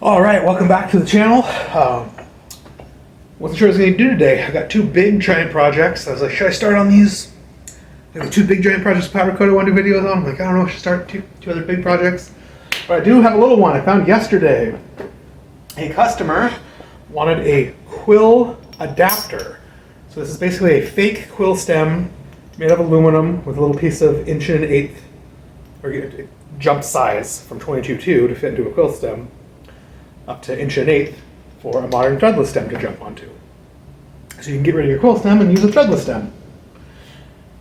All right, welcome back to the channel. Wasn't sure what I was going to do today. I got two big giant projects. I was like, should I start on these? The two big giant projects, powder coat I want to do videos on. I'm like, I don't know, I should start two other big projects. But I do have a little one I found yesterday. A customer wanted a quill adapter. So this is basically a fake quill stem made of aluminum with a little piece of 1 1/8, or it jumped size from 22.2 to fit into a quill stem, up to 1 1/8 for a modern threadless stem to jump onto. So you can get rid of your quill stem and use a threadless stem.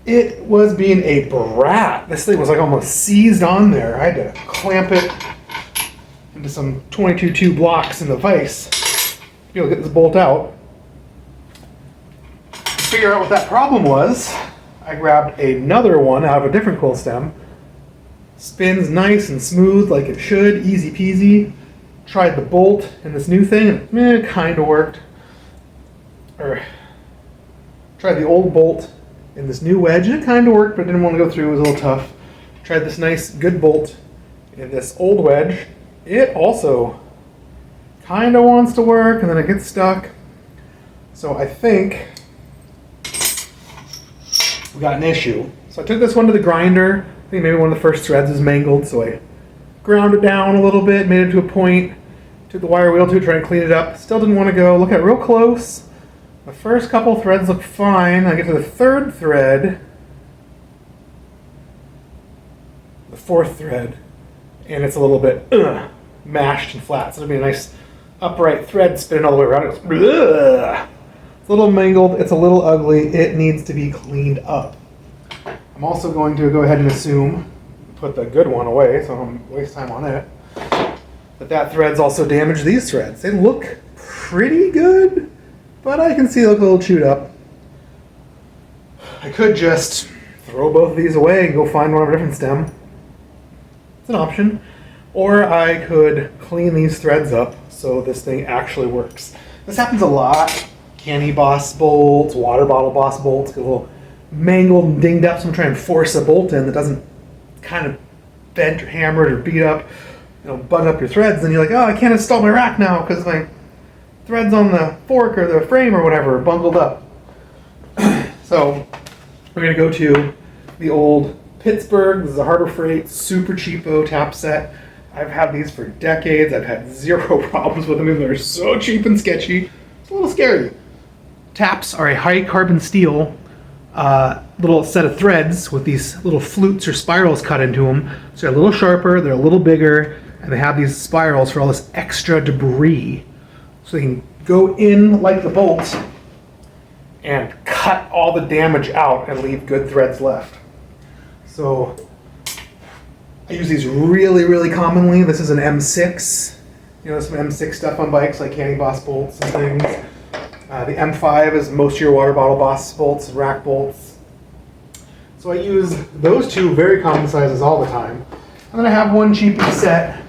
It was being a brat. This thing was like almost seized on there. I had to clamp it into some 22.2 blocks in the vise to be able to get this bolt out. To figure out what that problem was, I grabbed another one out of a different quill stem. Spins nice and smooth like it should, easy peasy. Tried the bolt in this new thing, and it kind of worked. Or tried the old bolt in this new wedge, and it kind of worked, but didn't want to go through. It was a little tough. Tried this nice, good bolt in this old wedge. It also kind of wants to work, and then it gets stuck. So I think we got an issue. So I took this one to the grinder. I think maybe one of the first threads was mangled, so I ground it down a little bit, made it to a point, took the wire wheel to it, tried to clean it up. Still didn't want to go. Look at it real close. The first couple threads look fine. I get to the third thread, the fourth thread, and it's a little bit mashed and flat. So it'll be a nice upright thread spinning all the way around. It goes, it's a little mangled. It's a little ugly. It needs to be cleaned up. I'm also going to go ahead and assume, put the good one away so I don't waste time on it, that thread's also damaged these threads. They look pretty good, but I can see they look a little chewed up. I could just throw both of these away and go find one of a different stem. It's an option. Or I could clean these threads up so this thing actually works. This happens a lot. Candy boss bolts, water bottle boss bolts get a little mangled and dinged up, so I'm trying to force a bolt in that doesn't kind of bent or hammered or beat up, bung up your threads, and you're like, oh, I can't install my rack now because my threads on the fork or the frame or whatever are bungled up. So we're going to go to the old Pittsburgh. This is a Harbor Freight super cheapo tap set. I've had these for decades. I've had zero problems with them. They're so cheap and sketchy. It's a little scary. Taps are a high carbon steel little set of threads with these little flutes or spirals cut into them. So they're a little sharper, they're a little bigger, and they have these spirals for all this extra debris. So they can go in like the bolts and cut all the damage out and leave good threads left. So I use these really, really commonly. This is an M6. Some M6 stuff on bikes like Candy Boss bolts and things. The M5 is most of your water bottle boss bolts and rack bolts. So I use those two very common sizes all the time. And then I have one cheapy set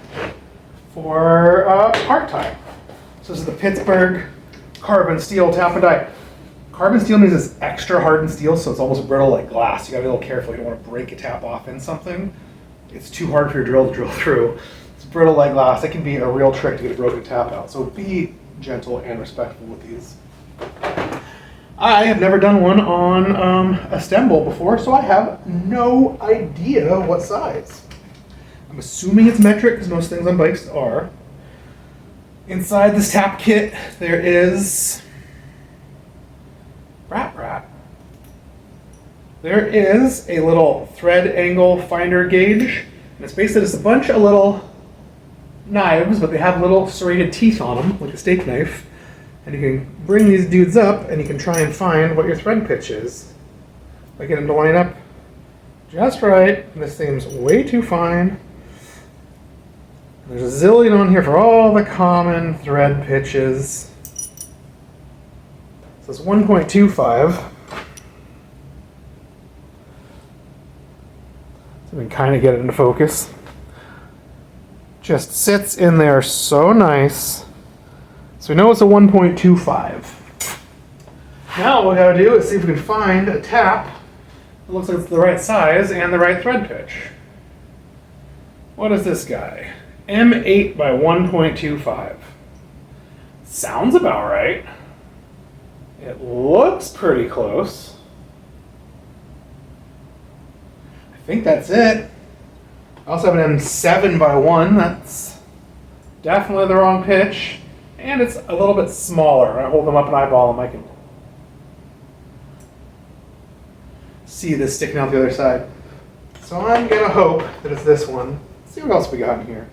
for part time. So this is the Pittsburgh carbon steel tap and die. Carbon steel means it's extra hardened steel, so it's almost brittle like glass. You gotta be a little careful. You don't want to break a tap off in something. It's too hard for your drill to drill through. It's brittle like glass. It can be a real trick to get a broken tap out. So be gentle and respectful with these. I have never done one on a stem bolt before, so I have no idea what size. I'm assuming it's metric, because most things on bikes are. Inside this tap kit, there is There is a little thread angle finder gauge, and it's basically just a bunch of little knives, but they have little serrated teeth on them, like a steak knife. And you can bring these dudes up and you can try and find what your thread pitch is. I get them to line up just right. And this seems way too fine. There's a zillion on here for all the common thread pitches. So it's 1.25. So we can kind of get it into focus. Just sits in there so nice. So we know it's a 1.25. Now what we gotta do is see if we can find a tap that looks like it's the right size and the right thread pitch. What is this guy? M8 by 1.25. Sounds about right. It looks pretty close. I think that's it. I also have an M7 by 1. That's definitely the wrong pitch. And it's a little bit smaller. When I hold them up and eyeball them, I can see this sticking out the other side. So I'm going to hope that it's this one. Let's see what else we got in here.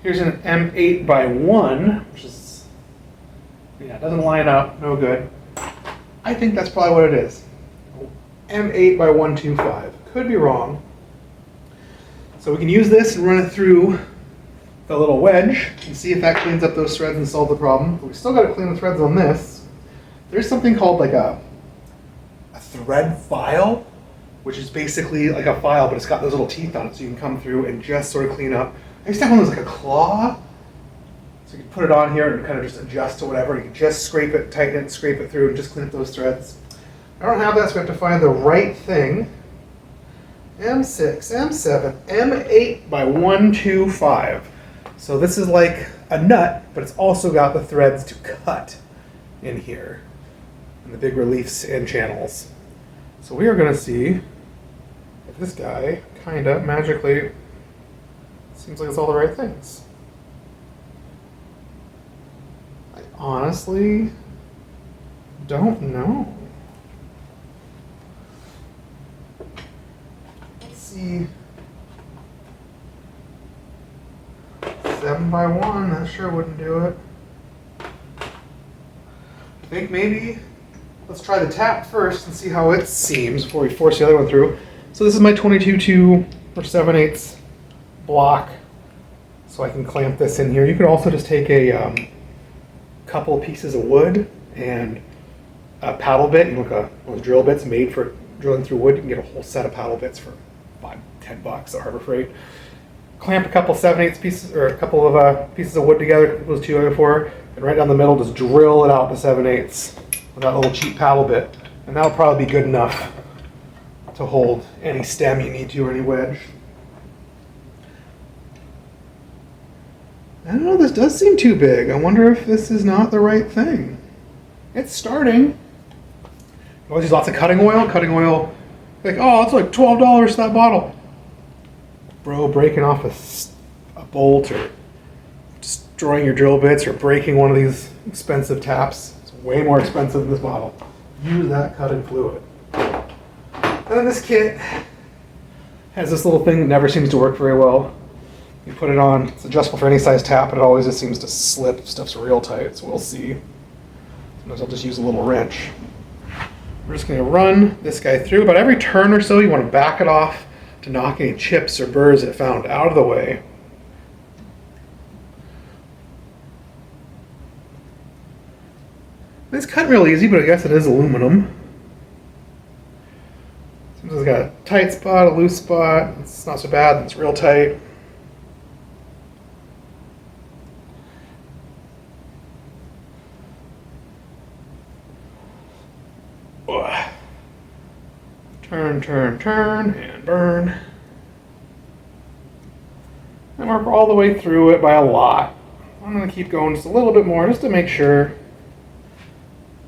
Here's an M8 by 1, which is, yeah, it doesn't line up. No good. I think that's probably what it is. M8 by 125. Could be wrong. So we can use this and run it through the little wedge and see if that cleans up those threads and solve the problem. But we still got to clean the threads on this. There's something called like a thread file, which is basically like a file, but it's got those little teeth on it, so you can come through and just sort of clean up. I used to have one that was like a claw, so you can put it on here and kind of just adjust to whatever. You can just scrape it, tighten it, scrape it through, and just clean up those threads. I don't have that, so we have to find the right thing. M6, M7, M8 by 125. So this is like a nut, but it's also got the threads to cut in here, and the big reliefs and channels. So we are going to see if this guy kind of magically seems like it's all the right things. I honestly don't know. Let's see. 7 by 1, that sure wouldn't do it. I think maybe let's try the tap first and see how it seems before we force the other one through. So this is my 22/2 or 7/8 block, so I can clamp this in here. You could also just take a couple pieces of wood and a paddle bit. You look at those drill bits made for drilling through wood. You can get a whole set of paddle bits for $5-10 at Harbor Freight. Clamp a couple 7/8 pieces or a couple of pieces of wood together, those 2x4, and right down the middle, just drill it out to 7/8 with that little cheap paddle bit, and that'll probably be good enough to hold any stem you need to or any wedge. I don't know, this does seem too big. I wonder if this is not the right thing. It's starting. You always use lots of cutting oil. Cutting oil, like, oh, it's like $12 for that bottle. Bro, breaking off a bolt or destroying your drill bits or breaking one of these expensive taps. It's way more expensive than this bottle. Use that cutting fluid. And then this kit has this little thing that never seems to work very well. You put it on, it's adjustable for any size tap, but it always just seems to slip. Stuff's real tight, so we'll see. Sometimes I'll just use a little wrench. We're just going to run this guy through. About every turn or so, you want to back it off to knock any chips or burrs it found out of the way. It's cut real easy, but I guess it is aluminum. Seems like it's got a tight spot, a loose spot. It's not so bad, it's real tight. Turn, turn, turn, and burn. And work all the way through it by a lot. I'm going to keep going just a little bit more just to make sure.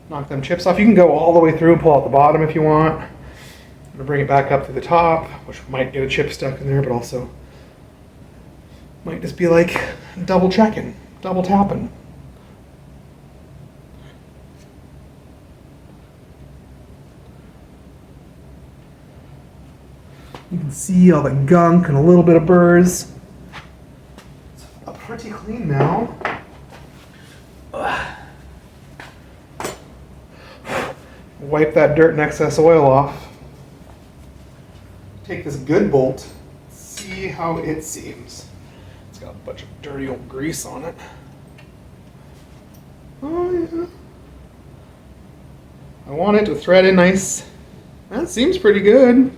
Knock them chips off. You can go all the way through and pull out the bottom if you want. I'm going to bring it back up to the top, which might get a chip stuck in there, but also might just be like double checking, double tapping. You can see all the gunk and a little bit of burrs. It's pretty clean now. Wipe that dirt and excess oil off. Take this good bolt, see how it seems. It's got a bunch of dirty old grease on it. Oh yeah. I want it to thread in nice. That seems pretty good.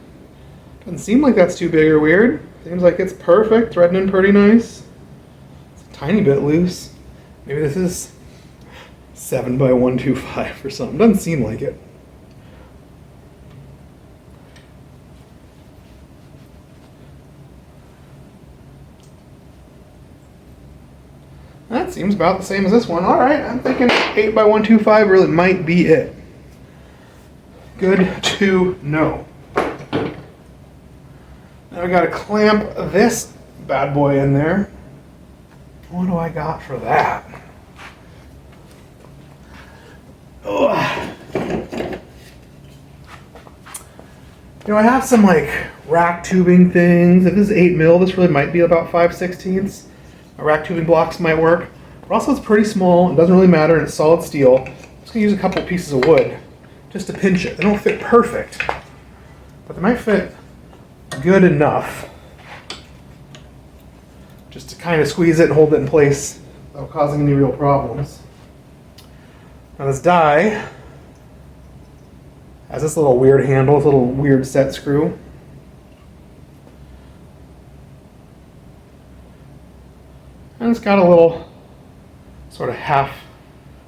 Doesn't seem like that's too big or weird. Seems like it's perfect, threading in pretty nice. It's a tiny bit loose. Maybe this is 7 by 125 or something. Doesn't seem like it. That seems about the same as this one. All right, I'm thinking 8x125 really might be it. Good to know. Now we got to clamp this bad boy in there. What do I got for that? Ugh. You know, I have some like rack tubing things. If this is 8 mil, this really might be about 5/16. Rack tubing blocks might work. But also it's pretty small, it doesn't really matter, and it's solid steel. I'm just gonna use a couple pieces of wood just to pinch it. They don't fit perfect, but they might fit good enough just to kind of squeeze it and hold it in place without causing any real problems. Now this die has this little weird handle, this little weird set screw. And it's got a little sort of half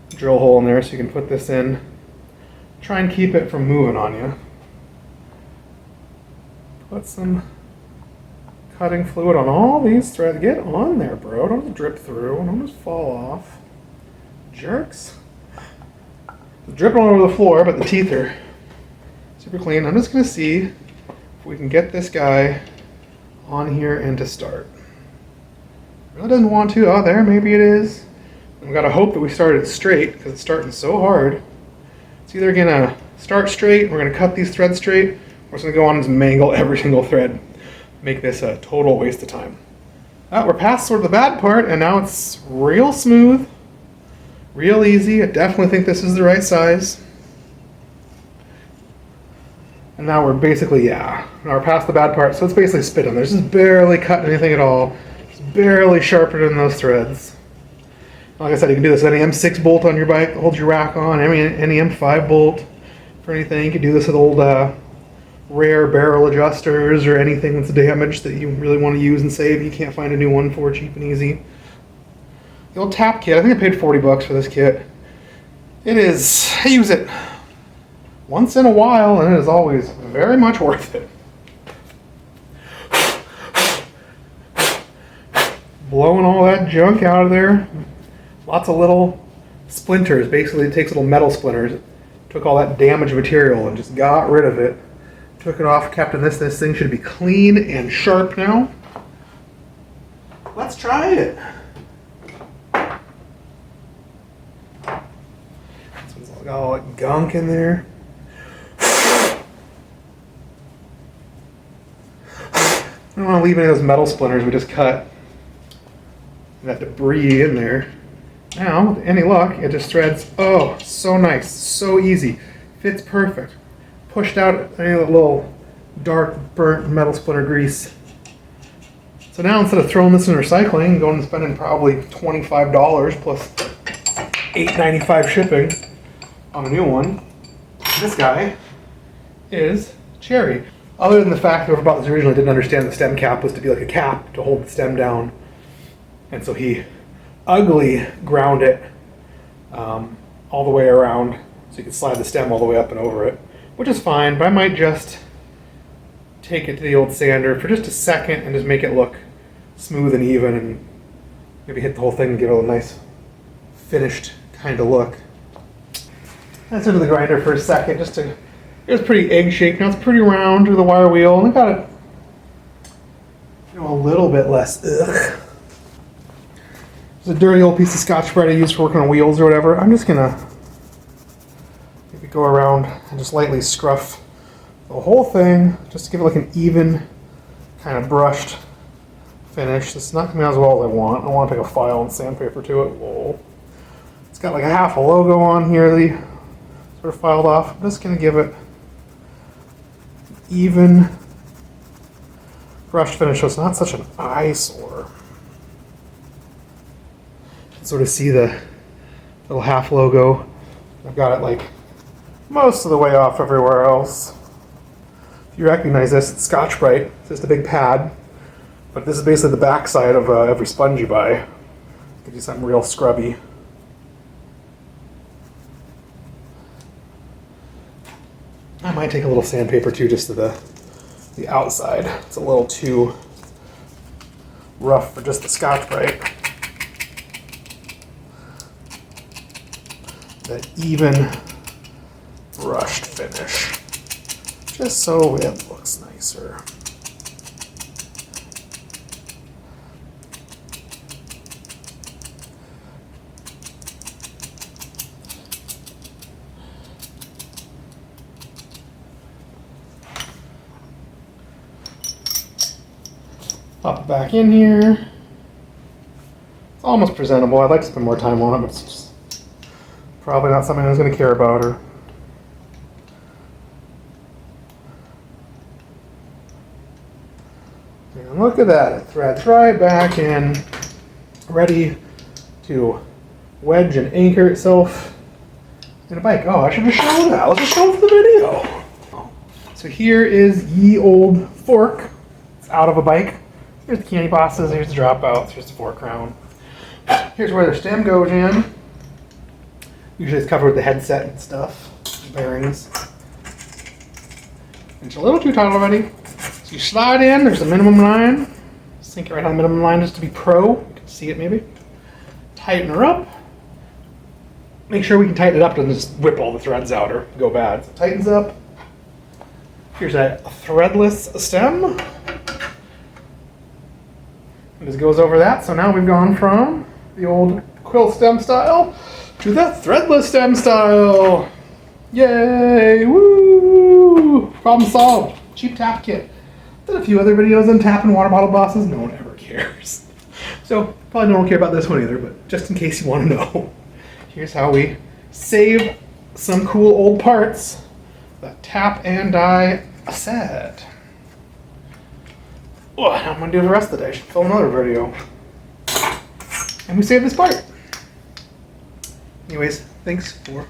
drill hole in there so you can put this in. Try and keep it from moving on you. Put some cutting fluid on all these threads. Get on there, bro. Don't just drip through. Don't just fall off. Jerks. It's dripping all over the floor, but the teeth are super clean. I'm just going to see if we can get this guy on here and to start. Really doesn't want to. Oh, there, maybe it is. We've got to hope that we started straight because it's starting so hard. It's either going to start straight, we're going to cut these threads straight, or it's going to go on and just mangle every single thread. Make this a total waste of time. We're past sort of the bad part, and now it's real smooth, real easy. I definitely think this is the right size. And now we're basically, now we're past the bad part, so it's basically spit on. There's just barely cutting anything at all. Barely sharpening those threads. Like I said, you can do this with any M6 bolt on your bike that holds your rack on, any M5 bolt for anything. You can do this with old rare barrel adjusters or anything that's damaged that you really want to use and save. You can't find a new one for cheap and easy. The old tap kit, I think I paid $40 for this kit. It is, I use it once in a while and it is always very much worth it. Blowing all that junk out of there. Lots of little splinters. Basically, it takes little metal splinters. Took all that damaged material and just got rid of it. Took it off, kept in this. This thing should be clean and sharp now. Let's try it. This one's got all that gunk in there. I don't want to leave any of those metal splinters we just cut. That debris in there. Now, with any luck, it just threads. Oh, so nice, so easy. Fits perfect. Pushed out any little dark, burnt metal splinter grease. So now instead of throwing this in recycling, going and spending probably $25 plus $8.95 shipping on a new one, this guy is cherry. Other than the fact that whoever bought this originally didn't understand the stem cap was to be like a cap to hold the stem down. And so he ugly ground it all the way around so you can slide the stem all the way up and over it, which is fine, but I might just take it to the old sander for just a second and just make it look smooth and even and maybe hit the whole thing and give it a nice finished kind of look. That's into the grinder for a second just to, it was pretty egg shaped. Now it's pretty round with the wire wheel and I got it, a little bit less ugh. It's a dirty old piece of Scotch-Brite I use for working on wheels or whatever. I'm just gonna maybe go around and just lightly scruff the whole thing just to give it like an even kind of brushed finish. It's not coming out as well as I want. I want to take a file and sandpaper to it. Whoa. It's got like a half a logo on here that he sort of filed off. I'm just gonna give it even brushed finish so it's not such an eyesore. Sort of see the little half logo. I've got it like most of the way off everywhere else. If you recognize this, it's Scotch-Brite. It's just a big pad, but this is basically the back side of every sponge you buy. Gives you something real scrubby. I might take a little sandpaper too, just to the outside. It's a little too rough for just the Scotch-Brite. that even brushed finish, just so it looks nicer. Pop it back in here. It's almost presentable. I'd like to spend more time on it, but it's just probably not something I was going to care about. And look at that. It threads right back in, ready to wedge and anchor itself in a bike. Oh, I should have shown that. Let's just show it for the video. So here is ye old fork. It's out of a bike. Here's the candy bosses, here's the dropouts, here's the fork crown. Here's where the stem goes in. Usually it's covered with the headset and stuff, bearings. And it's a little too tight already. So you slide in, there's the minimum line. Sink it right on the minimum line just to be pro. You can see it maybe. Tighten her up. Make sure we can tighten it up and just whip all the threads out or go bad. So it tightens up. Here's a threadless stem. It just goes over that. So now we've gone from the old quill stem style to the threadless stem style. Yay! Woo! Problem solved. Cheap tap kit. Did a few other videos on tapping water bottle bosses. No one ever cares. So probably no one will care about this one either, but just in case you want to know. Here's how we save some cool old parts that tap and die set. Oh, I'm going to do the rest of the day. I should film another video. And we saved this part. Anyways, thanks for